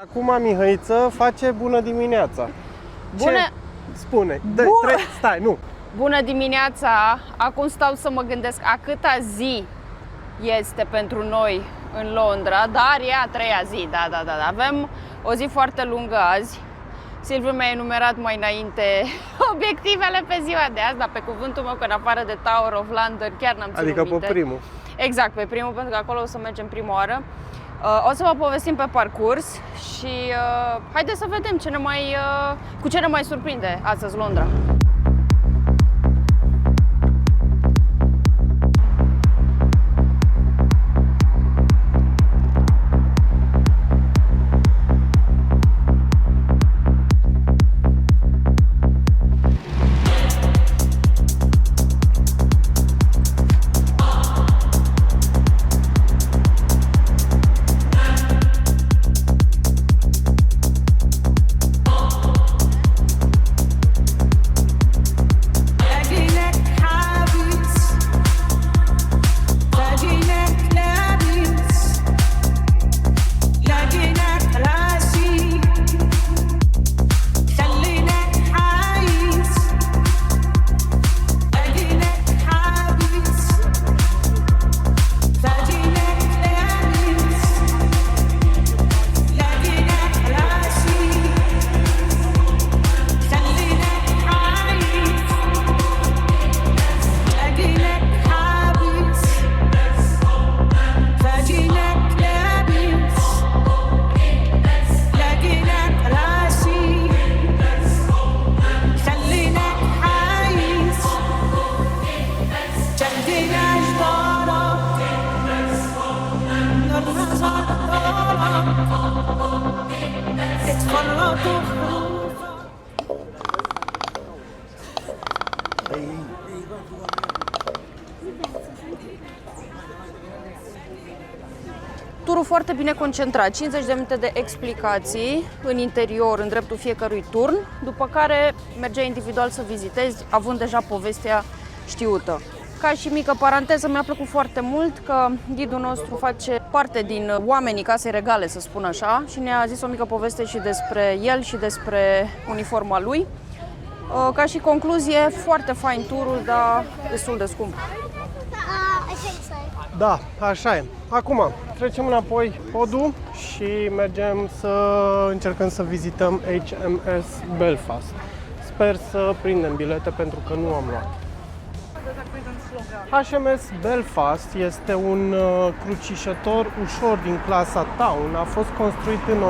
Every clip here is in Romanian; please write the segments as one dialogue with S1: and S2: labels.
S1: Acum Mihăiță face bună dimineața.
S2: Bună!
S1: Ce? Spune. Stai, nu.
S2: Bună dimineața! Acum stau să mă gândesc a câta zi este pentru noi în Londra, dar e a treia zi, da. Avem o zi foarte lungă azi. Silviu mi-a enumerat mai înainte obiectivele pe ziua de azi, dar pe cuvântul meu că în afară de Tower of London chiar n-am ținut minte.
S1: Adică pe primul.
S2: Exact, pe primul, pentru că acolo o să mergem prima oară. O să vă povestim pe parcurs și haideți să vedem cu ce ne mai surprinde astăzi Londra. Turul foarte bine concentrat, 50 de minute de explicații în interior, în dreptul fiecărui turn, după care mergeai individual să vizitezi, având deja povestea știută. Ca și mică paranteză, mi-a plăcut foarte mult că ghidul nostru face parte din oamenii Casei Regale, să spun așa, și ne-a zis o mică poveste și despre el și despre uniforma lui. Ca și concluzie, foarte fain turul, dar destul de scump.
S1: Da, așa e. Acum, trecem înapoi podul și mergem să încercăm să vizităm HMS Belfast. Sper să prindem bilete pentru că nu am luat. HMS Belfast este un crucișător ușor din clasa Town. A fost construit în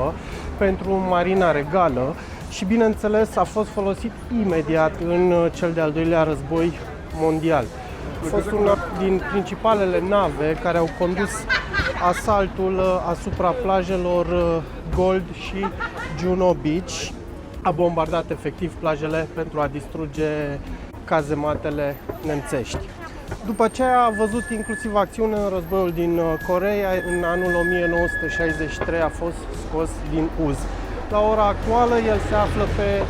S1: 1938-1939 pentru Marina Regală și, bineînțeles, a fost folosit imediat în cel de-al doilea război mondial. A fost una din principalele nave care au condus asaltul asupra plajelor Gold și Juno Beach. A bombardat efectiv plajele pentru a distruge cazematele nemțești. După ce a văzut inclusiv acțiune în războiul din Coreea, în anul 1963 a fost scos din uz. La ora actuală el se află pe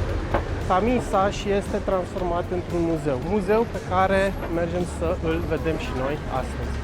S1: Tamisa și este transformat într-un muzeu. Muzeu pe care mergem să îl vedem și noi astăzi.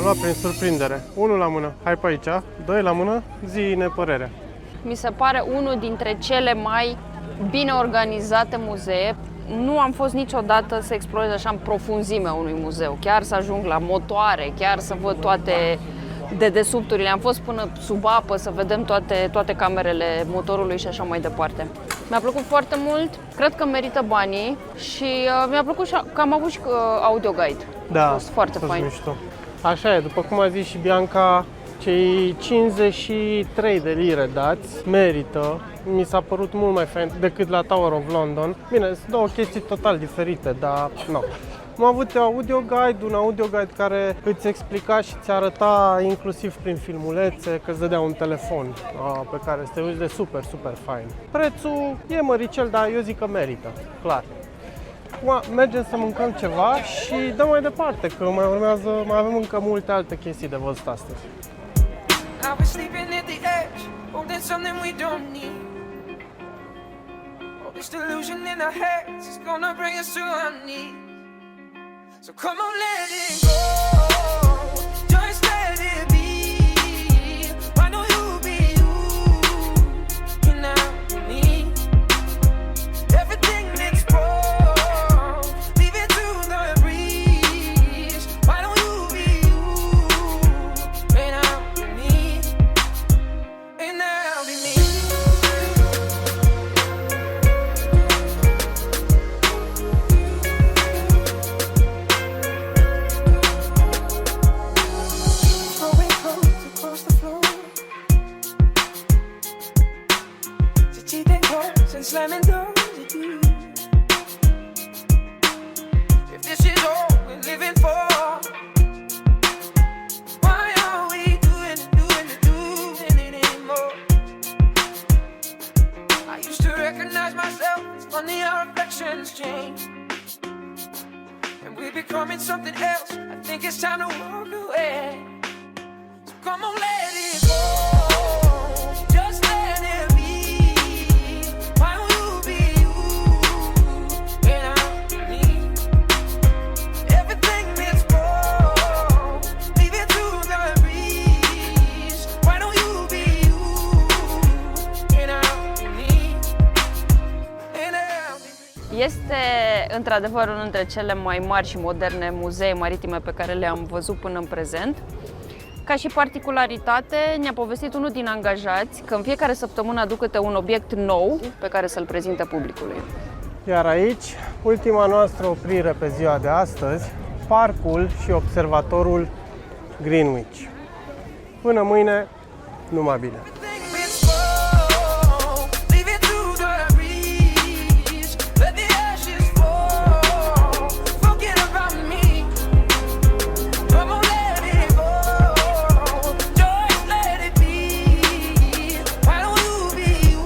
S1: luat prin surprindere. 1 la mână, hai pe aici, 2 la mână, zi-ne părerea.
S2: Mi se pare unul dintre cele mai bine organizate muzee. Nu am fost niciodată să explorez așa în profunzimea unui muzeu, chiar să ajung la motoare, chiar să văd toate dedesubturile. Am fost până sub apă să vedem toate camerele motorului și așa mai departe. Mi-a plăcut foarte mult, cred că merită banii și mi-a plăcut și că am avut și audio guide.
S1: Da,
S2: a fost foarte fain.
S1: mișto. Așa e, după cum a zis și Bianca, cei 53 de lire dați merită. Mi s-a părut mult mai fain decât la Tower of London. Bine, sunt două chestii total diferite, dar nu. Am avut un audio guide care îți explica și îți arăta inclusiv prin filmulețe că îți dădea un telefon pe care să te uiți de super fain. Prețul e măricel, dar eu zic că merită, clar. Acum mergem să mâncăm ceva și dăm mai departe, că mai avem încă multe alte chestii de văzut astăzi.
S3: I was sleeping at the edge, holding something we don't need. All this delusion in our heads is gonna bring us to our knees. So come on, let it go, just let it be. Why don't you be you, and not me? Everything that's wrong, leave it to the breeze. Why don't you be you, and not me? And I'll be me. Throwing clothes across the floor, cheating cars and slamming doors at you. If this is all we're living for, why are we doing it anymore? I used to recognize myself, it's funny how reflections change. And we're becoming something else, I think it's time to walk away. So come on, let it go, just let it be. Why don't you be you, and I'll be me? Everything that's wrong, leave it to the breeze. Why don't you be you, and I'll be me? And I'll be me.
S2: Este într-adevăr unul dintre cele mai mari și moderne muzee maritime pe care le-am văzut până în prezent. Ca și particularitate, ne-a povestit unul din angajați că în fiecare săptămână aduc câte un obiect nou pe care să-l prezinte publicului.
S1: Iar aici, ultima noastră oprire pe ziua de astăzi, parcul și observatorul Greenwich. Până mâine, numai bine!
S3: Everything that's wrong, leave it to the breeze. Let the ashes fall, forget about me. Come on, let it go, just let it be. Why don't you be you,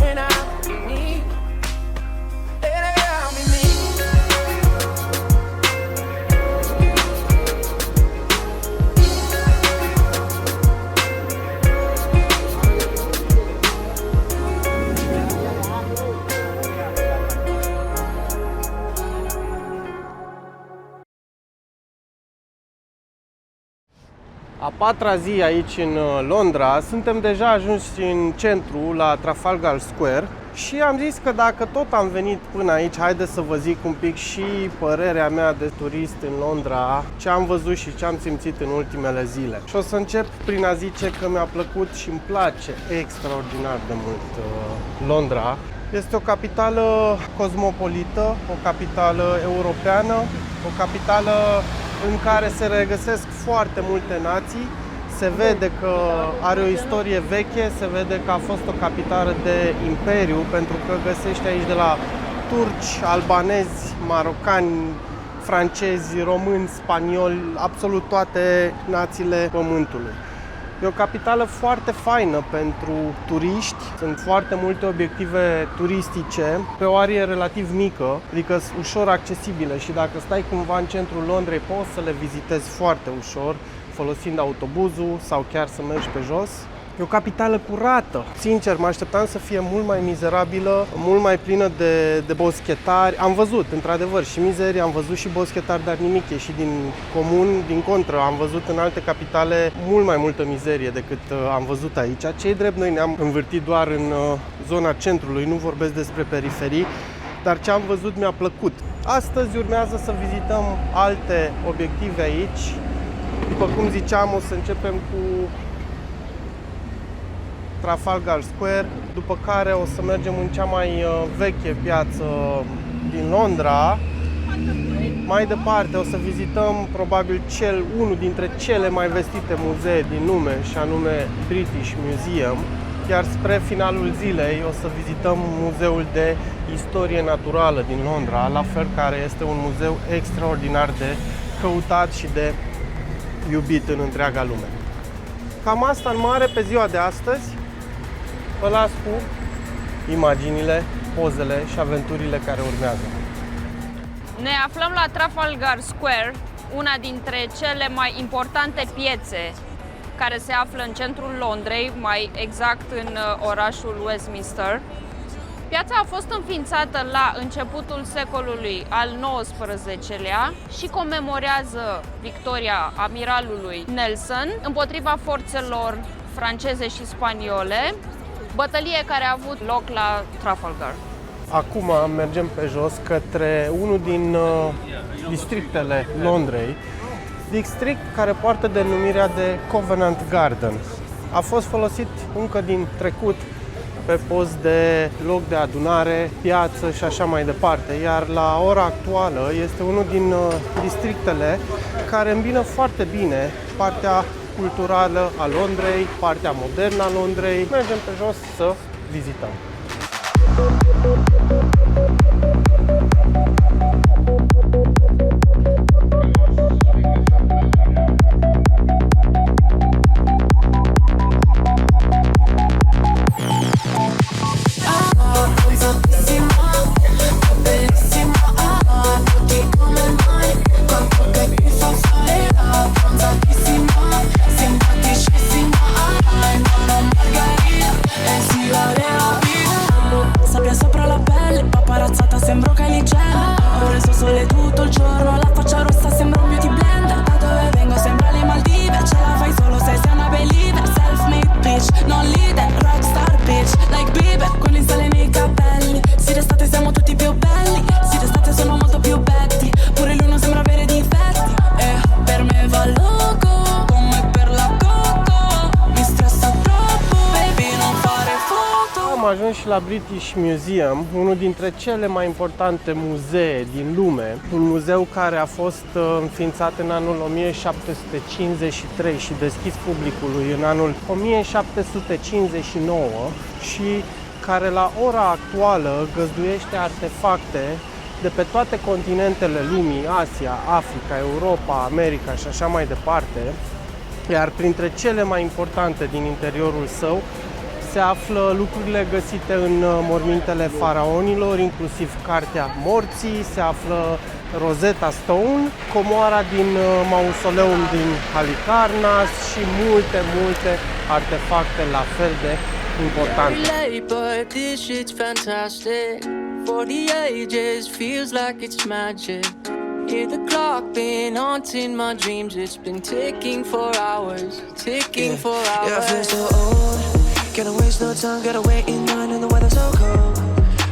S3: and I'll be me, and I'll be me.
S1: A patra zi aici în Londra, suntem deja ajunși în centru, la Trafalgar Square și am zis că dacă tot am venit până aici, haide să vă zic un pic și părerea mea de turist în Londra, ce am văzut și ce am simțit în ultimele zile. Și o să încep prin a zice că mi-a plăcut și îmi place extraordinar de mult Londra. Este o capitală cosmopolită, o capitală europeană, o capitală în care se regăsesc foarte multe nații. Se vede că are o istorie veche, se vede că a fost o capitală de imperiu, pentru că găsești aici de la turci, albanezi, marocani, francezi, români, spanioli, absolut toate națiile pământului. E o capitală foarte faină pentru turiști, sunt foarte multe obiective turistice pe o arie relativ mică, adică sunt ușor accesibile și dacă stai cumva în centrul Londrei poți să le vizitezi foarte ușor folosind autobuzul sau chiar să mergi pe jos. E o capitală curată. Sincer, mă așteptam să fie mult mai mizerabilă, mult mai plină de boschetari. Am văzut, într-adevăr, și mizerie, am văzut și boschetari, dar nimic ieșit din comun, din contră. Am văzut în alte capitale mult mai multă mizerie decât am văzut aici. Cei drept, noi ne-am învârtit doar în zona centrului, nu vorbesc despre periferii, dar ce am văzut mi-a plăcut. Astăzi urmează să vizităm alte obiective aici. După cum ziceam, o să începem cu Trafalgar Square, după care o să mergem în cea mai veche piață din Londra. Mai departe o să vizităm probabil unul dintre cele mai vestite muzee din lume, și anume British Museum. Iar spre finalul zilei o să vizităm Muzeul de Istorie Naturală din Londra, la fel, care este un muzeu extraordinar de căutat și de iubit în întreaga lume. Cam asta în mare pe ziua de astăzi. Vă las cu imaginile, pozele și aventurile care urmează.
S2: Ne aflăm la Trafalgar Square, una dintre cele mai importante piețe care se află în centrul Londrei, mai exact în orașul Westminster. Piața a fost înființată la începutul secolului al XIX-lea și comemorează victoria amiralului Nelson împotriva forțelor franceze și spaniole, bătălie care a avut loc la Trafalgar.
S1: Acum mergem pe jos către unul din districtele Londrei, district care poartă denumirea de Covent Garden. A fost folosit încă din trecut pe post de loc de adunare, piață și așa mai departe, iar la ora actuală este unul din districtele care îmbină foarte bine partea culturală a Londrei, partea modernă a Londrei. Mergem pe jos să vizităm. Am ajuns și la British Museum, unul dintre cele mai importante muzee din lume. Un muzeu care a fost înființat în anul 1753 și deschis publicului în anul 1759 și care la ora actuală găzduiește artefacte de pe toate continentele lumii, Asia, Africa, Europa, America și așa mai departe. Iar printre cele mai importante din interiorul său se află lucrurile găsite în mormintele faraonilor, inclusiv Cartea Morții, se află Rosetta Stone, comoara din mausoleum din Halicarnas și multe artefacte la fel de importante.
S4: But this shit's fantastic. For the ages, feels like it's magic. Hear the clock been haunting my dreams. It's been ticking for hours, ticking for hours.
S5: Yeah, I feel so old. Gotta waste no time, gotta wait in line and the weather's so cold.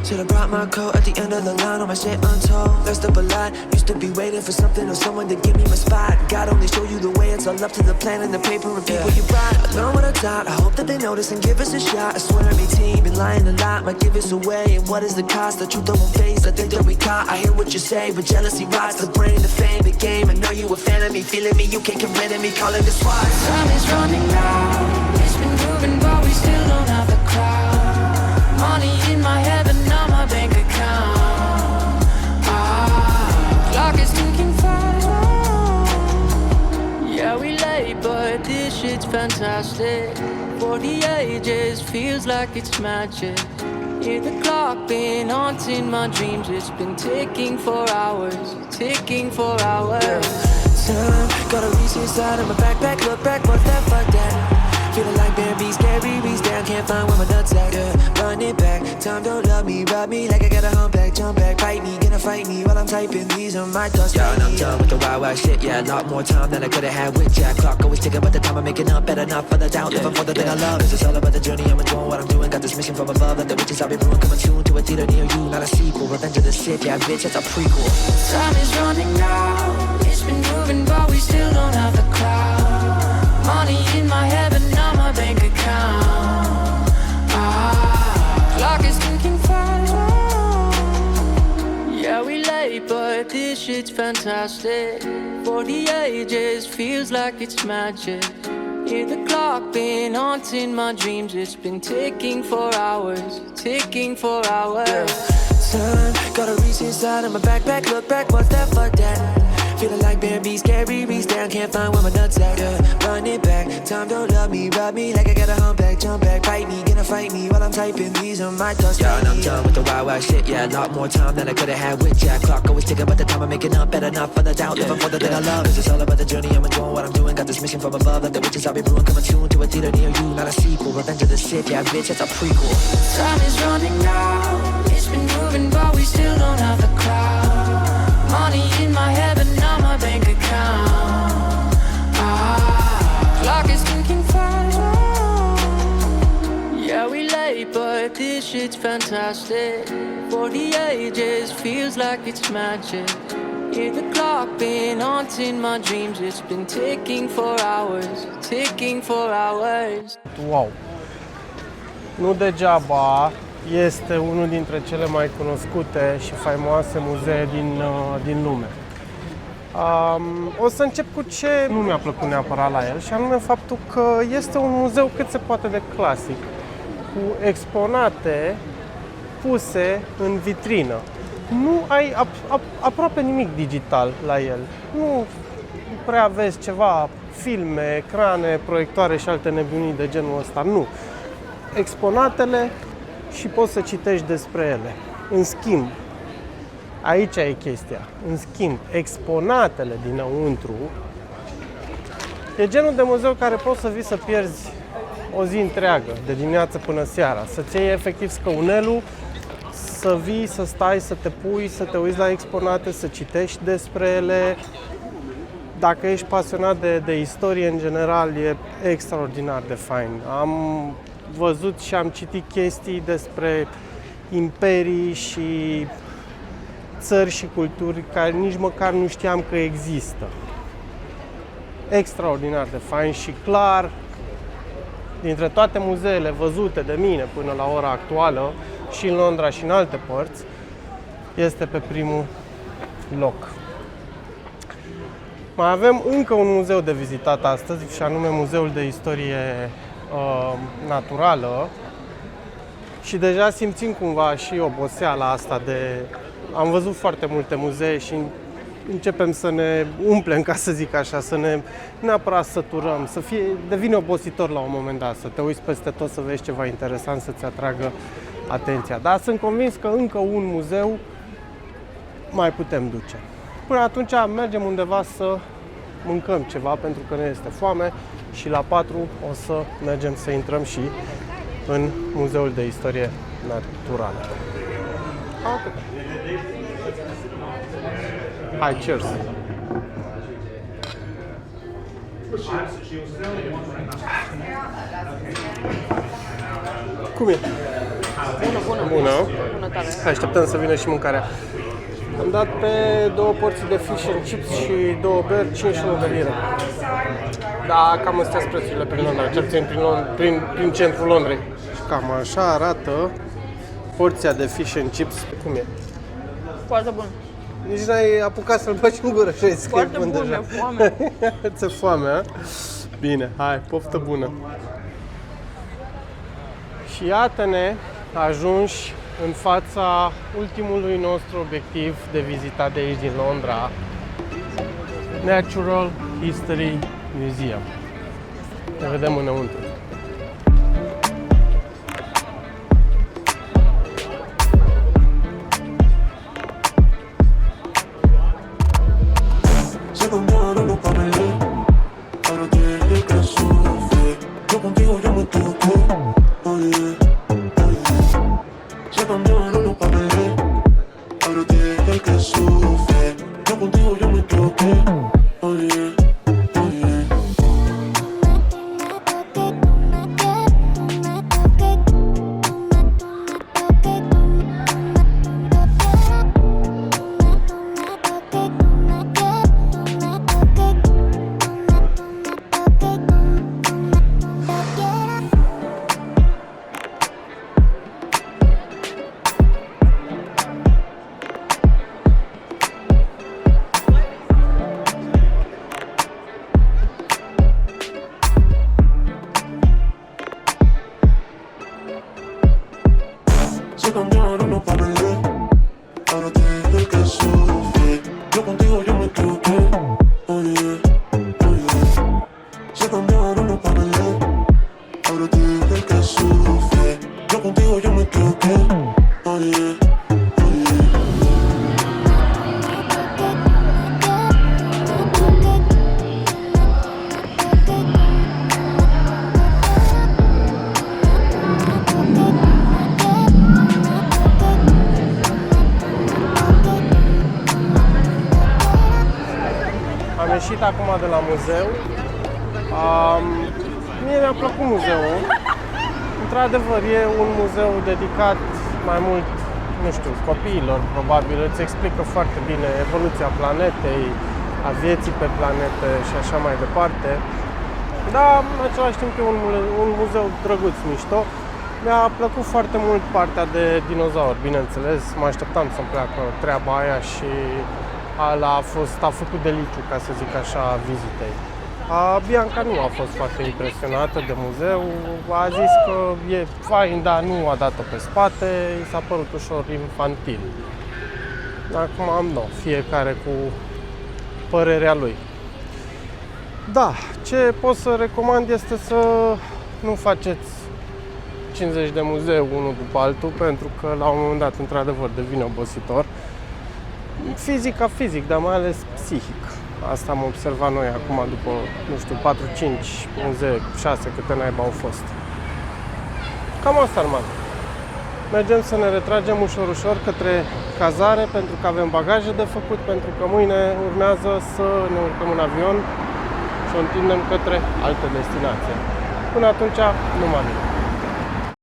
S5: Should've brought my coat at the end of the line, on my shit untold. Messed up a lot, used to be waiting for something or someone to give me my spot. God only show you the way, it's all up to the plan and the paper and people you brought. I learned what I taught, I hope that they notice and give us a shot. I swear every team been lying a lot, might give us away. And what is the cost? The truth I won't face, I think that we caught. I hear what you say, but jealousy rots the brain, the fame, the game. I know you a fan of me, feeling me, you can't get rid of me, calling the SWAT.
S4: Time is running out. It's been moving, but we still don't have the crowd. Money in my head, but not my bank account. Clock is ticking fast. Yeah, we late, but this shit's fantastic. For the ages, feels like it's magic. Hear the clock been haunting my dreams. It's been ticking for hours, ticking for hours.
S5: Time, gotta reach inside of my backpack, look back, what's that, fuck that. Feeling like Bambi, scary, reach down, can't find where my nuts at. Yeah, run it back, time don't love me, rub me like I got a humpback, jump back, bite me, gonna fight me while I'm typing. These are my thoughts. Yeah, and I'm done with the wild shit. Yeah, a lot more time than I could've had with Jack. Clock always ticking, but the time I'm making up better not for the doubt. Living for the thing I love. It's just all about the journey. I'm enjoying what I'm doing. Got this mission from above, like the witches I'll be brewing. Coming soon to a theater near you, not a sequel. Revenge of the Sith, yeah, bitch, that's a prequel.
S4: Time is running out. It's been moving, but we still don't have the cloud. Money in my head, but not my bank account. Clock is ticking fast. Yeah, we late, but this shit's fantastic. For the ages, feels like it's magic. Hear the clock been haunting my dreams. It's been ticking for hours, ticking for hours.
S5: Time, gotta reach inside of my backpack, look back, what's that, fuck that. Feeling like Bambi, scary, reach down, can't find where my nuts at. Yeah, run it back, time don't love me, rub me like I got a humpback, jump back, bite me, gonna fight me while I'm typing. These are my thoughts.
S6: Yeah, and I'm done with the wild shit. Yeah, a lot more time than I could've had with Jack. Clock always ticking, but the time I'm making up better not for the doubt. Living for the thing I love. It's just all about the journey. I'm enjoying what I'm doing. Got this mission from above, like the witches I'll be brewing. Coming soon to a theater near you, not a sequel. Revenge of the Sith, yeah, bitch, that's a prequel.
S4: Time is running out. It's been moving, but we still don't have the cloud. Money in my head, but not my bank account. Clock is ticking fast. Yeah, we late, but this shit's fantastic. For the ages, feels like it's magic. Hear the clock been haunting my dreams. It's been ticking for hours, ticking for hours.
S1: Wow! Nu degeaba este unul dintre cele mai cunoscute și faimoase muzee din lume. O să încep cu ce nu mi-a plăcut neapărat la el, și anume faptul că este un muzeu cât se poate de clasic, cu exponate puse în vitrină. Nu ai aproape nimic digital la el. Nu prea vezi ceva, filme, ecrane, proiectoare și alte nebunii de genul ăsta. Nu. Exponatele și poți să citești despre ele. În schimb, aici e chestia. În schimb, exponatele dinăuntru e genul de muzeu care poți să vii să pierzi o zi întreagă, de dimineață până seara. Să-ți iei efectiv scăunelul, să vii, să stai, să te pui, să te uiți la exponate, să citești despre ele. Dacă ești pasionat de istorie în general, e extraordinar de fain. Am văzut și am citit chestii despre imperii și țări și culturi care nici măcar nu știam că există. Extraordinar de fain și clar, dintre toate muzeele văzute de mine până la ora actuală, și în Londra și în alte părți, este pe primul loc. Mai avem încă un muzeu de vizitat astăzi, și anume Muzeul de Istorie Naturală, și deja simțim cumva și oboseala asta de... Am văzut foarte multe muzee și începem să ne umplem, ca să zic așa, să ne neapărat săturăm, devine obositor la un moment dat, să te uiți peste tot, să vezi ceva interesant, să-ți atragă atenția. Dar sunt convins că încă un muzeu mai putem duce. Până atunci mergem undeva să mâncăm ceva, pentru că ne este foame, și la 4 o să mergem să intrăm și în Muzeul de Istorie Naturală. Atât. Hai, cheers! Cum e? Bună. Hai, așteptăm să vină și mâncarea. Am dat pe 2 porții de fish and chips și 2 beri, 51 de lire. Da, cam astea sunt prețurile prin Londra, cel puțin prin centrul Londrei. Și cam așa arată porția de fish and chips. Cum e?
S2: Foarte bun.
S1: Nici n-ai apucat să-l bagi în gură și ai zis că e bun deja.
S2: Foarte bun, mi-e foame.
S1: Ți-e foame, a? Bine, hai, poftă bună. Și iată-ne ajunși în fața ultimului nostru obiectiv de vizitat de aici din Londra, Natural History Museum. Ne vedem înăuntru.
S7: Se conmigo no lo cambié, ahora tiene que sufrir. Yo contigo cambiaron los papeles. Ahora tú eres el que sufre. Yo contigo yo me equivoqué. Oye, oye. Se cambiaron los papeles. Ahora tú eres el que sufre. Yo contigo yo me equivoqué. Oye, oye.
S1: Am ieșit acum de la muzeu. Mie mi-a plăcut muzeul. Într-adevăr, e un muzeu dedicat mai mult, nu știu, copiilor, probabil. Îți explică foarte bine evoluția planetei, a vieții pe planetă și așa mai departe. Dar, în același timp, e un muzeu drăguț, mișto. Mi-a plăcut foarte mult partea de dinozauri, bineînțeles. Mă așteptam să-mi placă treaba aia și ala a făcut deliciu, ca să zic așa, vizitei. Bianca nu a fost foarte impresionată de muzeu, a zis că e fain, dar nu a dat-o pe spate, i s-a părut ușor infantil. Acum, nu, fiecare cu părerea lui. Da, ce pot să recomand este să nu faceți 50 de muzeu unul după altul, pentru că la un moment dat, într-adevăr, devine obositor. Fizic ca fizic, dar mai ales psihic. Asta am observat noi acum după, nu știu, 4-5 muzee, 6 câte naiba au fost. Cam asta, urmă. Mergem să ne retragem ușor către cazare, pentru că avem bagaje de făcut, pentru că mâine urmează să ne urcăm în avion și o întindem către altă destinație. Până atunci, numai bine!